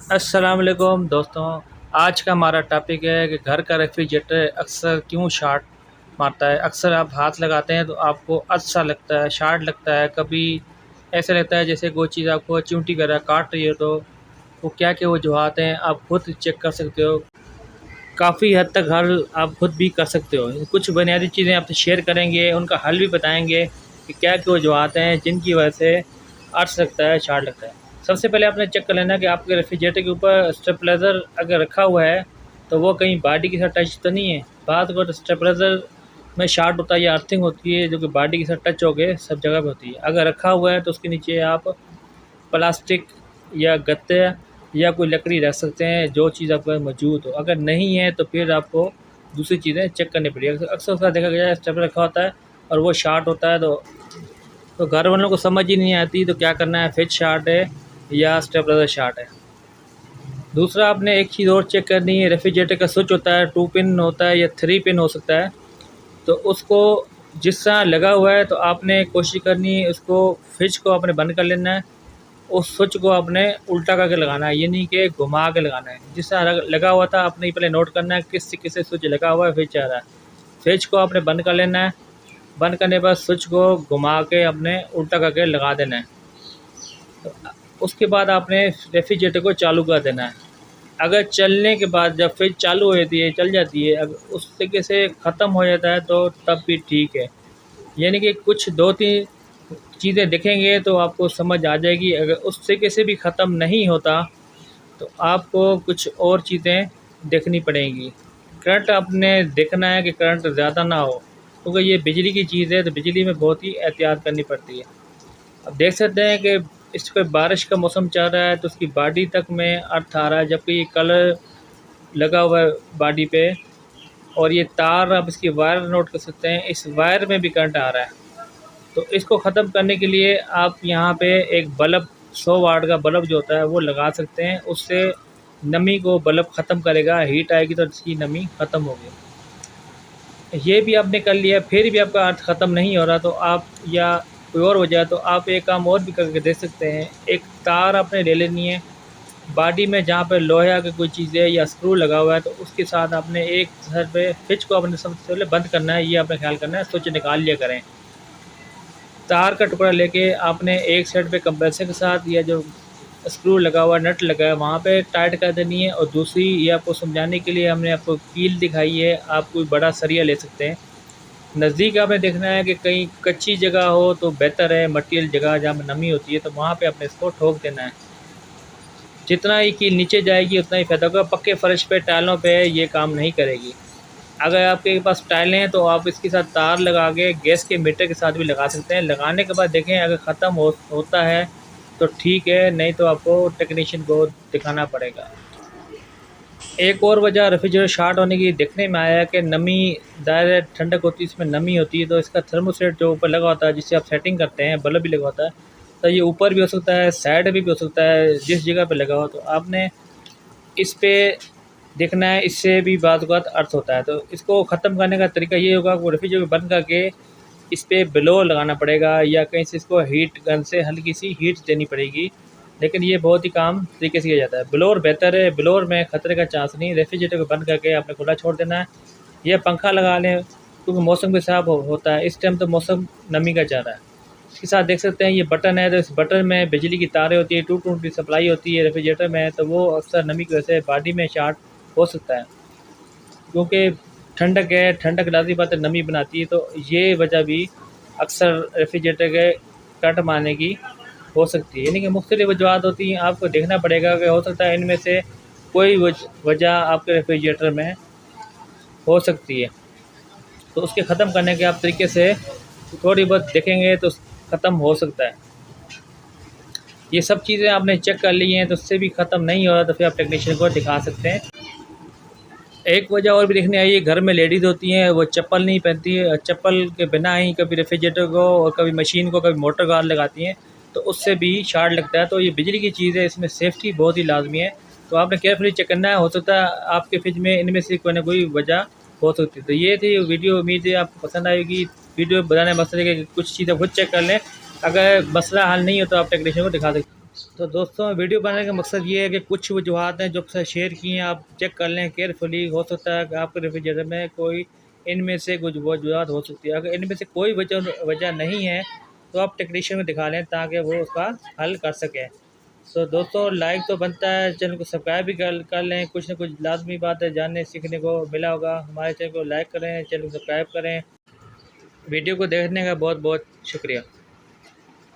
अस्सलाम वालेकुम दोस्तों। आज का हमारा टॉपिक है कि घर का रेफ्रिजरेटर अक्सर क्यों शॉर्ट मारता है। अक्सर आप हाथ लगाते हैं तो आपको अच्छा लगता है, शॉर्ट लगता है। कभी ऐसा लगता है जैसे कोई चीज़ आपको चिमटी कर रहा है, काट रही है। तो वो क्या क्या वजूहत हैं आप खुद चेक कर सकते हो। काफ़ी हद तक हल आप खुद भी कर सकते हो। कुछ बुनियादी चीज़ें आपसे शेयर करेंगे, उनका हल भी बताएंगे कि क्या क्या वजूहत हैं जिनकी वजह से अर्थ लगता है, शॉर्ट लगता है। सबसे पहले आपने चेक कर लेना कि आपके रेफ्रिजरेटर के ऊपर स्टेबलाइज़र अगर रखा हुआ है तो वो कहीं बॉडी के साथ टच तो नहीं है। बात को स्टेबलाइज़र में शॉर्ट होता है या अर्थिंग होती है जो कि बॉडी के साथ टच हो गए सब जगह पे होती है। अगर रखा हुआ है तो उसके नीचे आप प्लास्टिक या गत्ते या कोई लकड़ी रख सकते हैं जो चीज़ आपके पास मौजूद हो। अगर नहीं है तो फिर आपको दूसरी चीज़ें चेक करनी पड़ेगी। अक्सर उसका देखा गया है स्टेपलर रखा होता है और वो शार्ट होता है तो घर वालों को समझ ही नहीं आती तो क्या करना है, फिट शार्ट है या स्टेपलर शार्ट है। दूसरा आपने एक चीज़ और चेक करनी है, रेफ्रिजरेटर का स्विच होता है 2 पिन होता है या 3 पिन हो सकता है। तो उसको जिस तरह लगा हुआ है तो आपने कोशिश करनी है उसको फ्रिज को आपने बंद कर लेना है। उस स्विच को आपने उल्टा करके लगाना है, ये नहीं कि घुमा के लगाना है। जिस तरह लगा हुआ था आपने पहले नोट करना है किस तरीके से स्विच लगा हुआ है, फ्रिज चल रहा है। फ्रिज को आपने बंद कर लेना है। बंद करने के बाद स्विच को घुमा के आपने उल्टा करके लगा देना है। तो उसके बाद आपने रेफ्रिजरेटर को चालू कर देना है। अगर चलने के बाद जब फ्रिज चालू हो जाती है, चल जाती है, अगर उस तरीके से ख़त्म हो जाता है तो तब भी ठीक है। यानी कि कुछ 2-3 चीज़ें देखेंगे तो आपको समझ आ जाएगी। अगर उस तरीके से भी ख़त्म नहीं होता तो आपको कुछ और चीज़ें देखनी पड़ेंगी। करंट आपने देखना है कि करंट ज़्यादा ना हो, क्योंकि ये बिजली की चीज़ है तो बिजली में बहुत ही एहतियात करनी पड़ती है। अब देख सकते हैं कि इस पे बारिश का मौसम चल रहा है तो उसकी बॉडी तक में अर्थ आ रहा है, जबकि ये कलर लगा हुआ है बॉडी पे। और ये तार आप इसकी वायर नोट कर सकते हैं, इस वायर में भी करंट आ रहा है। तो इसको ख़त्म करने के लिए आप यहाँ पे एक बल्ब 100 वाट का बल्ब जो होता है वो लगा सकते हैं। उससे नमी को बल्ब ख़त्म करेगा, हीट आएगी तो इसकी नमी ख़त्म होगी। ये भी आपने कर लिया, फिर भी आपका अर्थ ख़त्म नहीं हो रहा तो आप या कोई और वजह तो आप एक काम और भी करके देख सकते हैं। एक तार आपने ले लेनी है, बॉडी में जहाँ पे लोहा की कोई चीज़ है या स्क्रू लगा हुआ है तो उसके साथ आपने एक सर पे स्विच को आपने सबसे पहले बंद करना है। ये आपने ख्याल करना है, स्विच निकाल लिया करें। तार का टुकड़ा लेके आपने एक साइड पे कंप्रेसर के साथ या जो स्क्रू लगा हुआ नट लगा है वहाँ पे टाइट कर देनी है। और दूसरी ये आपको समझाने के लिए हमने आपको कील दिखाई है, आप कोई बड़ा सरिया ले सकते हैं। नज़दीक आपने देखना है कि कहीं कच्ची जगह हो तो बेहतर है, मटीरियल जगह जहाँ पे नमी होती है तो वहाँ पे आपने इसको ठोक देना है। जितना ही कील नीचे जाएगी उतना ही फ़ायदा होगा। पक्के फ़र्श पे, टाइलों पे ये काम नहीं करेगी। अगर आपके पास टाइलें हैं तो आप इसके साथ तार लगा के गैस के मीटर के साथ भी लगा सकते हैं। लगाने के बाद देखें अगर ख़त्म होता है तो ठीक है, नहीं तो आपको टेक्नीशियन को दिखाना पड़ेगा। एक और वजह रेफ्रिजरेटर शॉर्ट होने की देखने में आया है कि नमी, ज़्यादा ठंडक होती है इसमें, नमी होती है तो इसका थर्मोस्टेट जो ऊपर लगा होता है जिससे आप सेटिंग करते हैं, बल्ब भी लगा होता है, तो ये ऊपर भी हो सकता है, साइड भी हो सकता है, जिस जगह पे लगा हो तो आपने इस पे देखना है। इससे भी बात अर्थ होता है। तो इसको ख़त्म करने का तरीका ये होगा कि रेफ्रिजरेटर बंद करके इस पे ब्लोअर लगाना पड़ेगा या कहीं से इसको हीट गन से हल्की सी हीट देनी पड़ेगी। लेकिन ये बहुत ही काम तरीके से किया जाता है। ब्लोअर बेहतर है, ब्लोअर में ख़तरे का चांस नहीं। रेफ्रिजरेटर को बंद करके आपने खुला छोड़ देना है या पंखा लगा लें, क्योंकि मौसम के हिसाब होता है। इस टाइम तो मौसम नमी का जा रहा है। इसके साथ देख सकते हैं ये बटन है, तो इस बटन में बिजली की तारें होती है, 220 सप्लाई होती है रेफ्रिजरेटर में, तो वो अक्सर नमी की वजह से बॉडी में शॉर्ट हो सकता है। क्योंकि ठंडक है, ठंडक लाज़मी बात है नमी बनाती है, तो ये वजह भी अक्सर रेफ्रिजरेटर के कट मारने की हो सकती है। यानी कि मुख्तलिफ़ वजूहत होती हैं, आपको देखना पड़ेगा कि हो सकता है इनमें से कोई वजह आपके रेफ्रिजरेटर में हो सकती है। तो उसके ख़त्म करने के आप तरीके से थोड़ी बहुत देखेंगे तो ख़त्म हो सकता है। ये सब चीज़ें आपने चेक कर ली हैं तो उससे भी ख़त्म नहीं हो रहा तो फिर आप टेक्नीशियन को दिखा सकते हैं। एक वजह और भी देखने आई है, घर में लेडीज़ होती हैं वो चप्पल नहीं पहनती है, चप्पल के बिना ही कभी रेफ्रिजरेटर को और कभी मशीन को, कभी मोटर कार लगाती हैं, तो उससे भी शॉर्ट लगता है। तो ये बिजली की चीज़ है, इसमें सेफ्टी बहुत ही लाजमी है। तो आपने केयरफुली चेक करना है, हो सकता है आपके फ्रिज में इनमें से कोई ना कोई वजह हो सकती है। तो ये थी वीडियो, उम्मीद है आपको पसंद आएगी। वीडियो बताने मसले के कुछ चीज़ें खुद चेक कर लें, अगर मसला हल नहीं हो तो आप टेक्नीशियन को दिखा सकते हैं। तो दोस्तों वीडियो बनाने का मकसद ये है कि कुछ वजूहत हैं जो आपसे शेयर किए हैं, आप चेक कर लें केयरफुली। हो सकता है कि आपके रेफ्रिजरेटर में कोई इनमें से कुछ वजूहत हो सकती है। अगर इनमें से कोई वजह वजह नहीं है तो आप टेक्नीशियन में दिखा लें ताकि वो उसका हल कर सकें। तो दोस्तों लाइक तो बनता है, चैनल को सब्सक्राइब भी कर लें। कुछ ना कुछ लाजमी बात है जानने सीखने को मिला होगा। हमारे चैनल को लाइक करें, चैनल को सब्सक्राइब करें। वीडियो को देखने का बहुत बहुत शुक्रिया।